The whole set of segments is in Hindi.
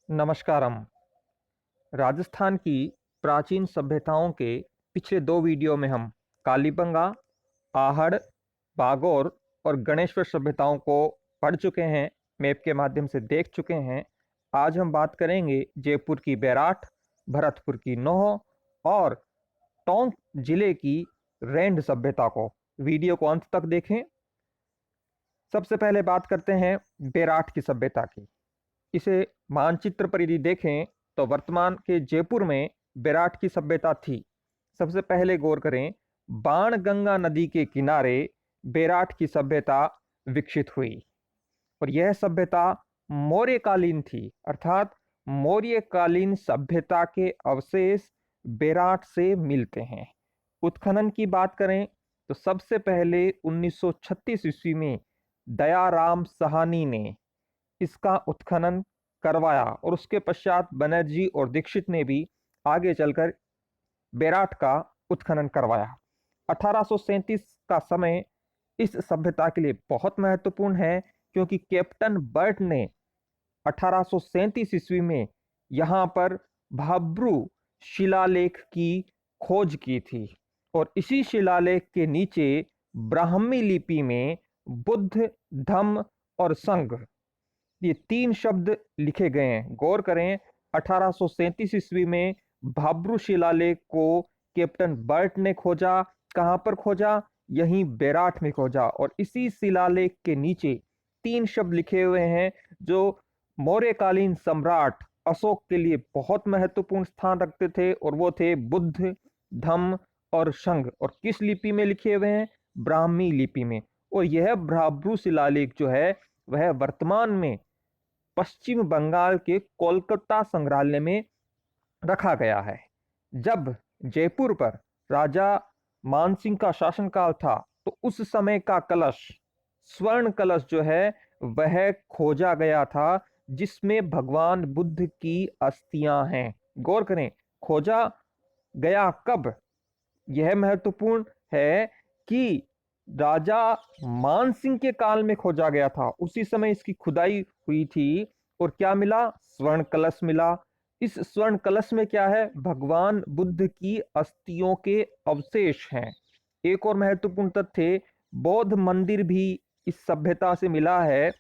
नमस्कारम। राजस्थान की प्राचीन सभ्यताओं के पिछले दो वीडियो में हम कालीबंगा, आहड़, बागोर और गणेश्वर सभ्यताओं को पढ़ चुके हैं, मैप के माध्यम से देख चुके हैं। आज हम बात करेंगे जयपुर की बैराठ, भरतपुर की नौह और टोंक जिले की रैंड सभ्यता को। वीडियो को अंत तक देखें। सबसे पहले बात करते हैं बैराठ की सभ्यता की। इसे मानचित्र पर यदि देखें तो वर्तमान के जयपुर में बैराठ की सभ्यता थी। सबसे पहले गौर करें, बाणगंगा नदी के किनारे बैराठ की सभ्यता विकसित हुई और यह सभ्यता मौर्यकालीन थी, अर्थात मौर्यकालीन सभ्यता के अवशेष बैराठ से मिलते हैं। उत्खनन की बात करें तो सबसे पहले 1936 ईस्वी में दयाराम साहनी ने इसका उत्खनन करवाया और उसके पश्चात बनर्जी और दीक्षित ने भी आगे चलकर बैराठ का उत्खनन करवाया। 1837 का समय इस सभ्यता के लिए बहुत महत्वपूर्ण है, क्योंकि कैप्टन बर्ट ने 1837 ईस्वी में यहाँ पर भाब्रू शिलालेख की खोज की थी और इसी शिलालेख के नीचे ब्राह्मी लिपि में बुद्ध, धम्म और संघ, ये तीन शब्द लिखे गए हैं। गौर करें, 1837 ईस्वी में भाब्रू शिलालेख को कैप्टन बर्ट ने खोजा। कहां पर खोजा? यहीं बैराठ में खोजा और इसी शिलालेख के नीचे तीन शब्द लिखे हुए हैं जो मौर्यकालीन सम्राट अशोक के लिए बहुत महत्वपूर्ण स्थान रखते थे, और वो थे बुद्ध, धम्म और संघ। और किस लिपि में लिखे हुए हैं? ब्राह्मी लिपि में। और यह भाब्रू शिलालेख जो है वह वर्तमान में पश्चिम बंगाल के कोलकाता संग्रहालय में रखा गया है। जब जयपुर पर राजा मानसिंह का शासनकाल था तो उस समय का कलश, स्वर्ण कलश जो है वह खोजा गया था, जिसमें भगवान बुद्ध की अस्थियां हैं। गौर करें, खोजा गया कब? यह महत्वपूर्ण है कि राजा मानसिंह के काल में खोजा गया था, उसी समय इसकी खुदाई हुई थी और क्या मिला? स्वर्ण कलश मिला। इस स्वर्ण कलश में क्या है? भगवान बुद्ध की अस्थियों के अवशेष हैं। एक और महत्वपूर्ण तथ्य, बौद्ध मंदिर भी इस सभ्यता से मिला है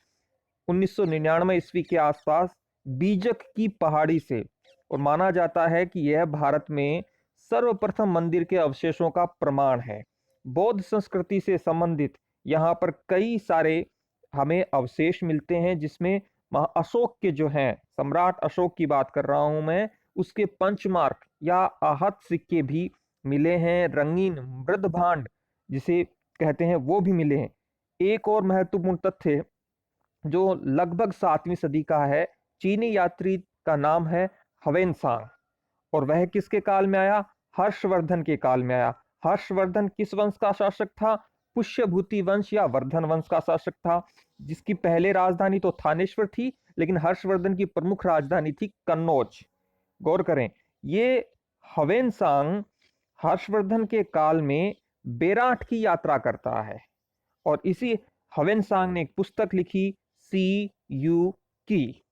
1999 ईस्वी के आसपास बीजक की पहाड़ी से, और माना जाता है कि यह भारत में सर्वप्रथम मंदिर के अवशेषों का प्रमाण है। बौद्ध संस्कृति से संबंधित यहाँ पर कई सारे हमें अवशेष मिलते हैं, जिसमें अशोक के जो हैं, सम्राट अशोक की बात कर रहा हूं मैं, उसके पंचमार्क या आहत सिक्के भी मिले हैं। रंगीन मृद भांड जिसे कहते हैं वो भी मिले हैं। एक और महत्वपूर्ण तथ्य जो लगभग 7वीं सदी का है, चीनी यात्री का नाम है ह्वेनसांग, और वह किसके काल में आया? हर्षवर्धन के काल में आया। हर्षवर्धन किस वंश का शासक था? पुष्यभूति वंश या वर्धन वंश का शासक था, जिसकी पहले राजधानी तो थानेश्वर थी, लेकिन हर्षवर्धन की प्रमुख राजधानी थी कन्नौज। गौर करें, ये ह्वेनसांग हर्षवर्धन के काल में बैराठ की यात्रा करता है और इसी ह्वेनसांग ने एक पुस्तक लिखी, सी यू की,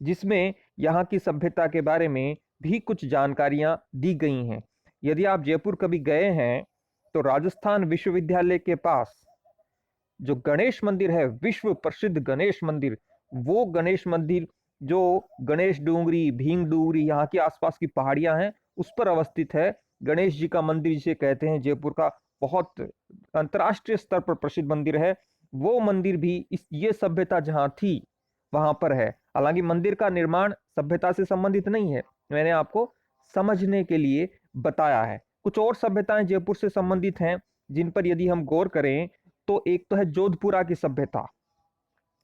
जिसमें यहाँ की सभ्यता के बारे में भी कुछ जानकारियां दी गई हैं। यदि आप जयपुर कभी गए हैं तो राजस्थान विश्वविद्यालय के पास जो गणेश मंदिर है, विश्व प्रसिद्ध गणेश मंदिर, वो गणेश मंदिर जो गणेश डूंगरी, भीम डूंगरी, यहाँ के आसपास की पहाड़ियां हैं, उस पर अवस्थित है। गणेश जी का मंदिर जिसे कहते हैं जयपुर का बहुत अंतर्राष्ट्रीय स्तर पर प्रसिद्ध मंदिर है, वो मंदिर भी इस ये सभ्यता जहाँ थी वहां पर है। हालांकि मंदिर का निर्माण सभ्यता से संबंधित नहीं है, मैंने आपको समझने के लिए बताया है। कुछ और सभ्यताएं जयपुर से संबंधित हैं जिन पर यदि हम गौर करें तो एक तो है जोधपुरा की सभ्यता,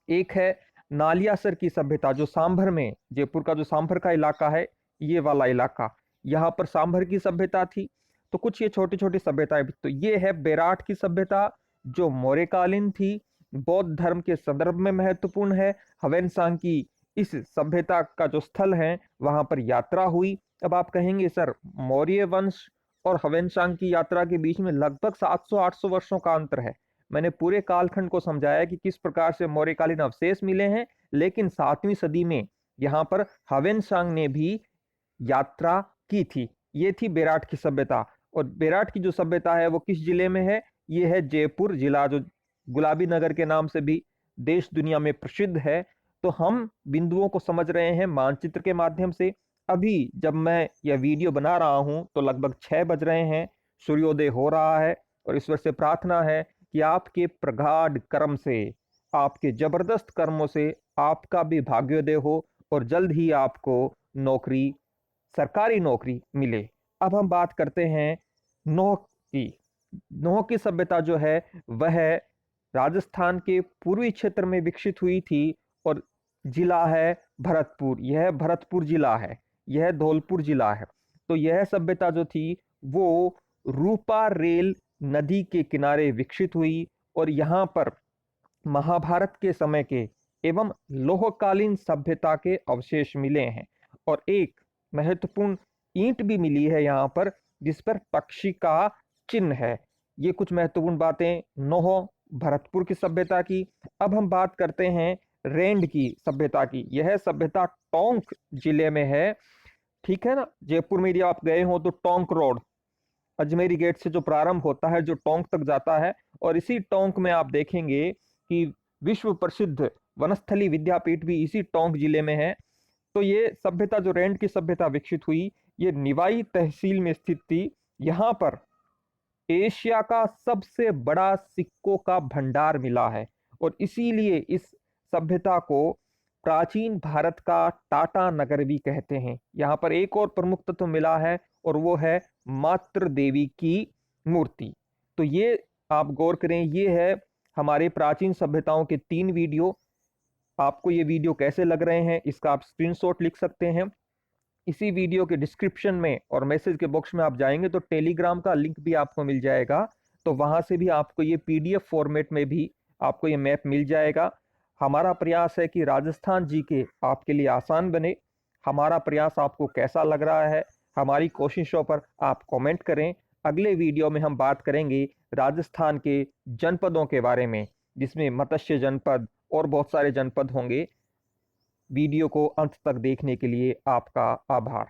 एक है नालियासर की सभ्यता जो सांभर में, जयपुर का जो सांभर का इलाका है, ये वाला इलाका, यहाँ पर सांभर की सभ्यता थी। तो कुछ ये छोटी छोटी सभ्यताएं भी। तो ये है बैराठ की सभ्यता जो मौर्यकालीन थी, बौद्ध धर्म के संदर्भ में महत्वपूर्ण है। ह्वेनसांग की इस सभ्यता का जो स्थल है वहां पर यात्रा हुई। अब आप कहेंगे सर, मौर्य वंश और ह्वेनसांग की यात्रा के बीच में लगभग 700-800 वर्षों का अंतर है। मैंने पूरे कालखंड को समझाया कि किस प्रकार से मौर्यकालीन अवशेष मिले हैं, लेकिन 7वीं सदी में यहाँ पर ह्वेनसांग ने भी यात्रा की थी। ये थी बेराट की सभ्यता। और बेराट की जो सभ्यता है वो किस जिले में है? ये है जयपुर जिला, जो गुलाबी नगर के नाम से भी देश दुनिया में प्रसिद्ध है। तो हम बिंदुओं को समझ रहे हैं मानचित्र के माध्यम से। अभी जब मैं यह वीडियो बना रहा हूं तो लगभग 6 बज रहे हैं, सूर्योदय हो रहा है। और ईश्वर से प्रार्थना है कि आपके प्रगाढ़ कर्म से, आपके जबरदस्त कर्मों से आपका भी भाग्योदय हो और जल्द ही आपको नौकरी, सरकारी नौकरी मिले। अब हम बात करते हैं नोह की। नोह की सभ्यता जो है वह राजस्थान के पूर्वी क्षेत्र में विकसित हुई थी। और जिला है भरतपुर, यह भरतपुर जिला है, यह धौलपुर जिला है। तो यह सभ्यता जो थी वो रूपा रेल नदी के किनारे विकसित हुई। और यहाँ पर महाभारत के समय के एवं लोहकालीन सभ्यता के अवशेष मिले हैं। और एक महत्वपूर्ण ईंट भी मिली है यहाँ पर, जिस पर पक्षी का चिन्ह है। ये कुछ महत्वपूर्ण बातें नोह भरतपुर की सभ्यता की। अब हम बात करते हैं रेंड की सभ्यता की। यह सभ्यता टोंक जिले में है, ठीक है ना। जयपुर में यदि आप गए हो तो टोंक रोड अजमेरी गेट से जो प्रारंभ होता है, जो टोंक तक जाता है, और इसी टोंक में आप देखेंगे कि विश्व प्रसिद्ध वनस्थली विद्यापीठ भी इसी टोंक जिले में है। तो ये सभ्यता, जो रेंड की सभ्यता विकसित हुई, ये निवाई तहसील में स्थित थी। यहाँ पर एशिया का सबसे बड़ा सिक्कों का भंडार मिला है। और इसीलिए इस सभ्यता को प्राचीन भारत का टाटा नगर भी कहते हैं। यहाँ पर एक और प्रमुख तत्व मिला है और वो है मातृ देवी की मूर्ति। तो ये आप गौर करें, ये है हमारे प्राचीन सभ्यताओं के 3 वीडियो। आपको ये वीडियो कैसे लग रहे हैं इसका आप स्क्रीनशॉट लिख सकते हैं। इसी वीडियो के डिस्क्रिप्शन में और मैसेज के बॉक्स में आप जाएंगे तो टेलीग्राम का लिंक भी आपको मिल जाएगा। तो वहां से भी आपको ये पीडीएफ फॉर्मेट में भी आपको ये मैप मिल जाएगा। हमारा प्रयास है कि राजस्थान जीके आपके लिए आसान बने। हमारा प्रयास आपको कैसा लग रहा है, हमारी कोशिशों पर आप कमेंट करें। अगले वीडियो में हम बात करेंगे राजस्थान के जनपदों के बारे में, जिसमें मत्स्य जनपद और बहुत सारे जनपद होंगे। वीडियो को अंत तक देखने के लिए आपका आभार।